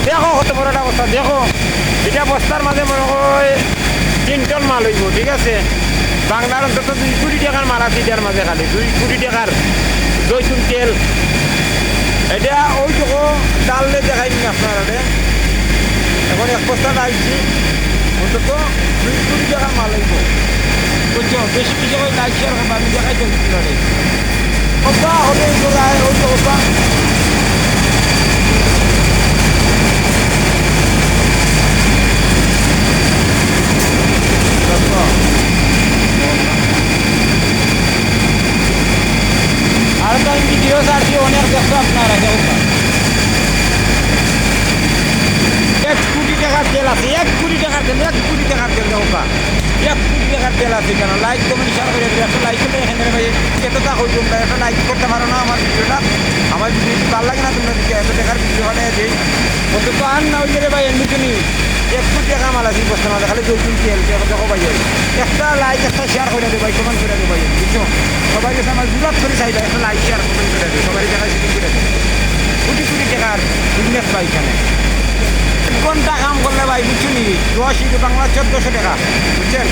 দেখো কত বড় একটা বস্তা দেখো, এটা বস্তার মাঝে মনে হয় 3 টন মাল হইব, ঠিক আছে। বাংলার অন্তত 2 কোটি টাকার মাল আছে এটার মাঝে, খালি 2 কোটি টাকার জৈতুন তেল। এটা ওইটুকু ডাললে দেখাই নি আপনারা, এখন 1 বস্তা ডালছি, অন্তত 2 কোটি টাকার মাল হইব, বুঝছো। বেশি বেশি করে ডালছি, আর আমি দেখাই চলছি কবা হবে এগুলো ওই কবা। আর তো আমি ভিডিও ছাড়ছি অনেক, দেখো আপনারা, দেখো 1 কোটি টাকার তেল আছে, 1 কোটি টাকার তেল, 1 কোটি টাকার তেল, দেখো 1 কোটি টাকার তেল আছে। কেন লাইক কমেন্ট শেয়ার করে দেবে, একটা লাইক করলে এখানে ভাই এতটা হই তোমরা একটা লাইক করতে পারো না আমার ভিডিওটা। আমার ভিডিও ভালো লাগে না তোমরা দিকে এত টাকার ভিডিও হলে দিই অন্তত আর না হইলে রে ভাই এমনিতে নি 1 কোটি টাকা মাল আছে বস্তার মাঝে, খালি জৈতুন তেল, দেখো ভাই একটা লাইক একটা শেয়ার করে দেবে ভাই, কমেন্ট করে দেবে ভাই, বুঝছো। সবাই কাছে আমার বিরোধ করে চাইবে, একটা লাইক শেয়ার কমেন্ট করে দেবে, সবাই দেখা শুরু করে দেবে। কোটি কোটি টাকার বিজনেস ভাই এখানে। 1 ঘন্টা কাম করলে ভাই বুঝছো নি 10 বাংলা 1400 টাকা, বুঝছেন।